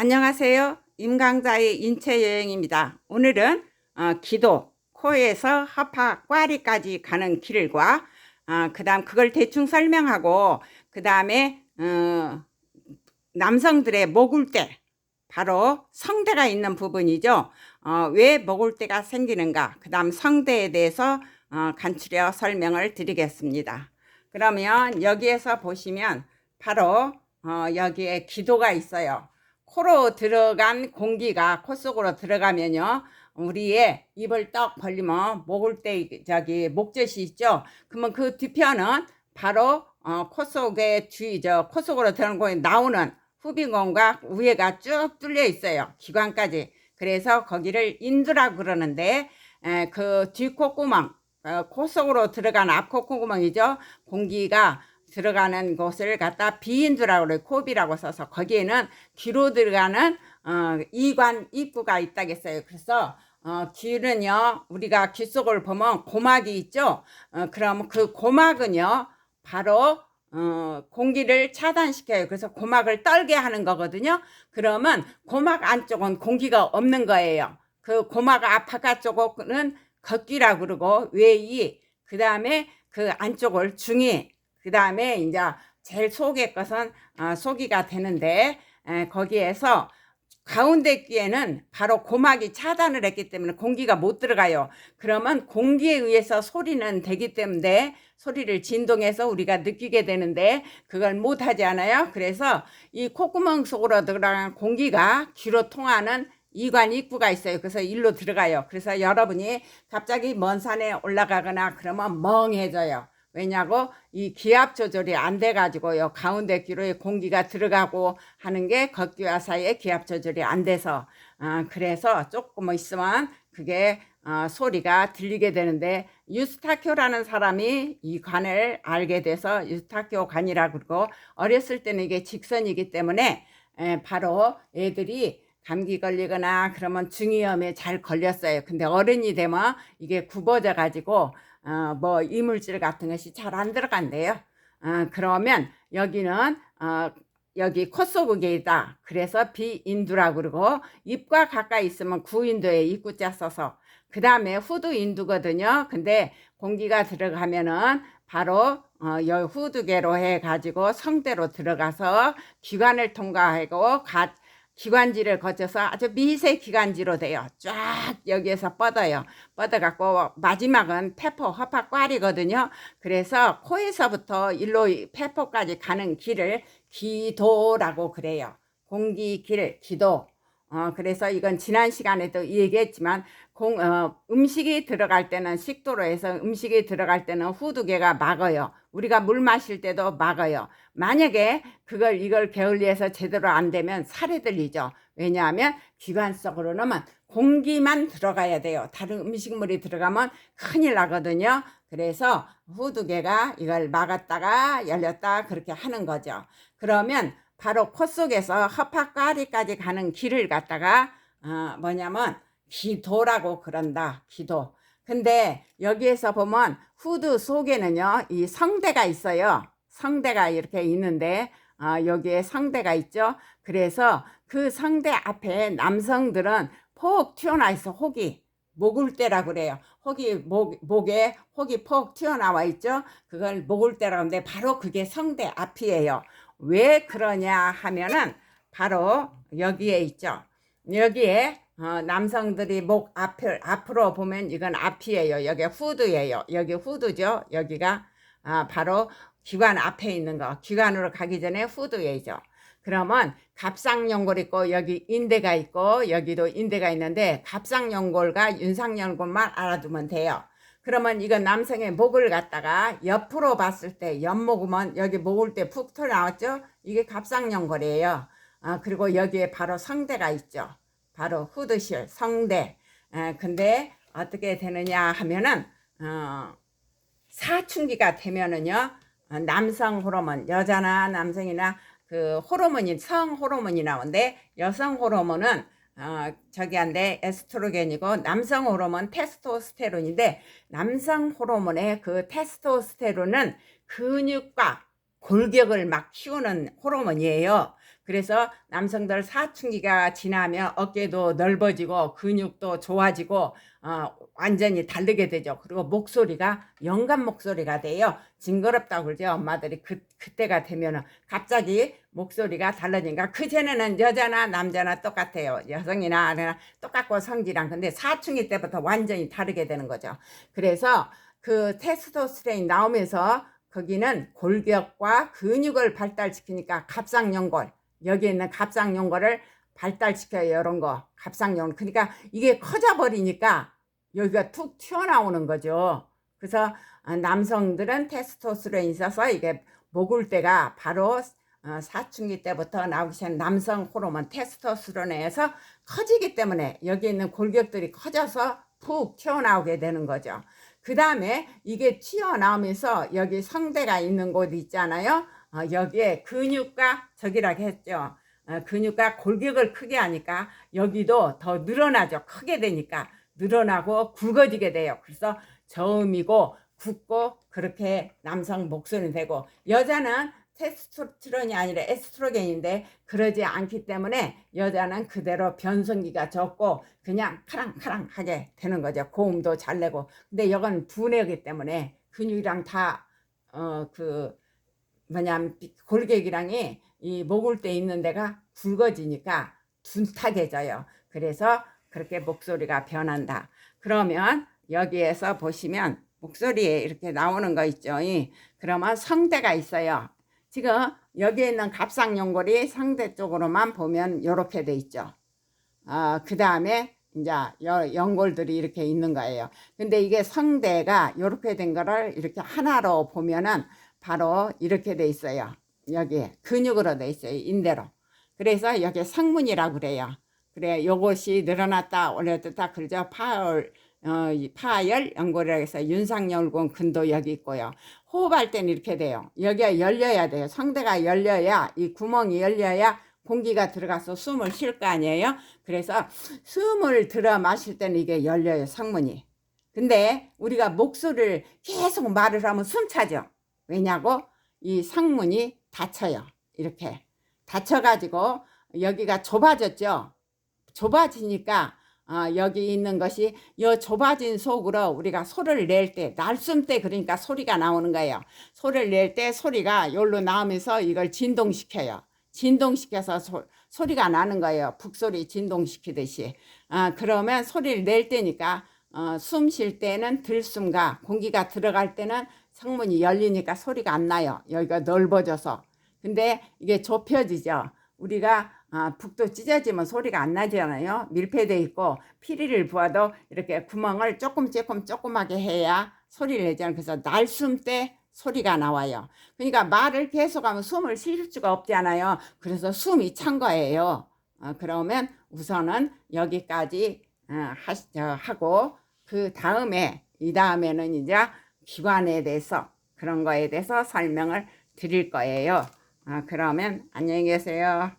안녕하세요. 임강자의 인체여행입니다. 오늘은 기도, 코에서 허파, 꽈리까지 가는 길과 그 다음 그걸 대충 설명하고 그 다음에 남성들의 목울대, 바로 성대가 있는 부분이죠. 왜 목울대가 생기는가, 그 다음 성대에 대해서 간추려 설명을 드리겠습니다. 그러면 여기에서 보시면 바로 여기에 기도가 있어요. 코로 들어간 공기가 코 속으로 들어가면요, 우리의 입을 떡 벌리면 목울대 목젖이 있죠. 그러면 그 뒤편은 바로 코 속에 코 속으로 들어간 공기 나오는 후비공과 위에가 쭉 뚫려 있어요. 기관까지. 그래서 거기를 인두라고 그러는데, 그 뒷콧구멍, 코 속으로 들어간 앞콧구멍이죠. 공기가 들어가는 곳을 갖다 비인두라고 그래요. 코비라고 써서 거기에는 뒤로 들어가는 이관 입구가 있다겠어요. 그래서 귀는요, 우리가 귀 속을 보면 고막이 있죠. 그럼 그 고막은요, 바로 공기를 차단시켜요. 그래서 고막을 떨게 하는 거거든요. 그러면 고막 안쪽은 공기가 없는 거예요. 그 고막 바깥쪽은 겉귀라고 그러고 외이, 그 다음에 그 안쪽을 중이, 그 다음에 이제 제일 속의 것은 소기가 되는데, 거기에서 가운데 귀에는 바로 고막이 차단을 했기 때문에 공기가 못 들어가요. 그러면 공기에 의해서 소리는 되기 때문에 소리를 진동해서 우리가 느끼게 되는데 그걸 못 하지 않아요. 그래서 이 콧구멍 속으로 들어가는 공기가 귀로 통하는 이관 입구가 있어요. 그래서 일로 들어가요. 그래서 여러분이 갑자기 먼 산에 올라가거나 그러면 멍해져요. 왜냐고, 이 기압 조절이 안 돼가지고요, 가운데 귀로 공기가 들어가고 하는 게 겉귀와 사이에 기압 조절이 안 돼서, 그래서 조금 있으면 그게 소리가 들리게 되는데, 유스타키오라는 사람이 이 관을 알게 돼서 유스타키오 관이라고 그러고, 어렸을 때는 이게 직선이기 때문에 바로 애들이 감기 걸리거나 그러면 중이염에 잘 걸렸어요. 근데 어른이 되면 이게 굽어져 가지고 뭐 이물질 같은 것이 잘 안 들어간대요. 그러면 여기는 여기 콧소국이다. 그래서 비인두라고 그러고, 입과 가까이 있으면 구인두에 입구자 써서, 그 다음에 후두인두거든요. 근데 공기가 들어가면은 바로 후두개로 해가지고 성대로 들어가서 기관을 통과하고 기관지를 거쳐서 아주 미세 기관지로 돼요. 쫙 여기에서 뻗어요. 뻗어갖고 마지막은 폐포, 허파꽈리거든요. 그래서 코에서부터 일로 폐포까지 가는 길을 기도라고 그래요. 공기길, 기도. 그래서 이건 지난 시간에도 얘기했지만, 음식이 들어갈 때는 식도로 해서 음식이 들어갈 때는 후두개가 막아요. 우리가 물 마실 때도 막아요. 만약에 이걸 게을리해서 제대로 안 되면 살이 들리죠. 왜냐하면 기관 속으로 넣으면 공기만 들어가야 돼요. 다른 음식물이 들어가면 큰일 나거든요. 그래서 후두개가 이걸 막았다가 열렸다 그렇게 하는 거죠. 그러면 바로 코 속에서 허파까리까지 가는 길을 갖다가 뭐냐면 기도라고 그런다. 기도. 근데 여기에서 보면 후두 속에는요, 이 성대가 있어요. 성대가 이렇게 있는데 여기에 성대가 있죠. 그래서 그 성대 앞에 남성들은 폭 튀어나와 있어. 혹이 목울대라고 그래요. 목에 혹이 폭 튀어나와 있죠. 그걸 목울대라고 하는데 바로 그게 성대 앞이에요. 왜 그러냐 하면은 바로 여기에 있죠. 여기에 남성들이 목 앞으로 보면 이건 앞이에요. 여기 후두예요. 여기 후두죠. 여기가 바로 기관 앞에 있는 거. 기관으로 가기 전에 후두예죠. 그러면 갑상연골 있고 여기 인대가 있고 여기도 인대가 있는데, 갑상연골과 윤상연골만 알아두면 돼요. 그러면 이건 남성의 목을 갖다가 옆으로 봤을 때 옆목은 여기 목을 때 푹 튀어나왔죠. 이게 갑상연골이에요. 그리고 여기에 바로 성대가 있죠. 바로 후두실 성대. 근데 어떻게 되느냐 하면은 사춘기가 되면은요, 남성 호르몬, 여자나 남성이나 그 호르몬이 성 호르몬이 나오는데, 여성 호르몬은 저기한데 에스트로겐이고, 남성 호르몬 테스토스테론인데, 남성 호르몬의 그 테스토스테론은 근육과 골격을 막 키우는 호르몬이에요. 그래서 남성들 사춘기가 지나면 어깨도 넓어지고 근육도 좋아지고 완전히 다르게 되죠. 그리고 목소리가 영감 목소리가 돼요. 징그럽다고 그러죠. 엄마들이 그때가 되면은 갑자기 목소리가 달라지니까 그전에는 여자나 남자나 똑같아요. 여성이나 아내나 똑같고 성질랑. 근데 사춘기 때부터 완전히 다르게 되는 거죠. 그래서 그 테스토스테론이 나오면서 거기는 골격과 근육을 발달시키니까 갑상연골, 여기 있는 갑상연골을 발달시켜요. 이런 거 갑상연골. 그러니까 이게 커져 버리니까 여기가 툭 튀어나오는 거죠. 그래서 남성들은 테스토스테론이 있어서 이게 목울 때가 바로 사춘기 때부터 나오기 시작한 남성 호르몬 테스토스테론에서 커지기 때문에 여기 있는 골격들이 커져서 푹 튀어나오게 되는 거죠. 그 다음에 이게 튀어나오면서 여기 성대가 있는 곳 있잖아요. 여기에 근육과 저기라고 했죠. 근육과 골격을 크게 하니까 여기도 더 늘어나죠. 크게 되니까 늘어나고 굵어지게 돼요. 그래서 저음이고 굵고 그렇게 남성 목소리 되고, 여자는 테스토스테론이 아니라 에스트로겐인데 그러지 않기 때문에 여자는 그대로 변성기가 적고 그냥 카랑카랑하게 되는 거죠. 고음도 잘 내고. 근데 이건 두뇌이기 때문에 근육이랑 다 뭐냐면 골격이랑이 이 목을 때 있는 데가 굵어지니까 둔탁해져요. 그래서 그렇게 목소리가 변한다. 그러면 여기에서 보시면 목소리에 이렇게 나오는 거 있죠. 그러면 성대가 있어요. 지금 여기에 있는 갑상연골이 성대 쪽으로만 보면 이렇게 돼 있죠. 그 다음에 이제 연골들이 이렇게 있는 거예요. 근데 이게 성대가 이렇게 된 거를 이렇게 하나로 보면은 바로 이렇게 돼 있어요. 여기 근육으로 돼 있어요. 인대로. 그래서 여기 상문이라고 그래요. 그래, 요것이 늘어났다 올렸다 그러죠. 파열 연골이라고 해서 윤상열골 근도 여기 있고요. 호흡할 때는 이렇게 돼요. 여기가 열려야 돼요. 성대가 열려야, 이 구멍이 열려야 공기가 들어가서 숨을 쉴 거 아니에요. 그래서 숨을 들어 마실 때는 이게 열려요. 상문이. 근데 우리가 목소리를 계속 말을 하면 숨 차죠. 왜냐고? 이 상문이 닫혀요. 이렇게 닫혀가지고 여기가 좁아졌죠. 좁아지니까 여기 있는 것이 이 좁아진 속으로 우리가 소리를 낼 때, 날숨 때 그러니까 소리가 나오는 거예요. 소리를 낼 때 소리가 여기로 나오면서 이걸 진동시켜요. 진동시켜서 소리가 나는 거예요. 북소리 진동시키듯이. 그러면 소리를 낼 때니까 숨 쉴 때는 들숨과 공기가 들어갈 때는 창문이 열리니까 소리가 안 나요. 여기가 넓어져서. 근데 이게 좁혀지죠. 우리가 북도 찢어지면 소리가 안 나잖아요. 밀폐돼 있고 피리를 부어도 이렇게 구멍을 조금하게 해야 소리를 내잖아요. 그래서 날숨 때 소리가 나와요. 그러니까 말을 계속하면 숨을 쉴 수가 없잖아요. 그래서 숨이 찬 거예요. 그러면 우선은 여기까지 하고 그 다음에 이 다음에는 이제 기관에 대해서 그런 거에 대해서 설명을 드릴 거예요. 그러면 안녕히 계세요.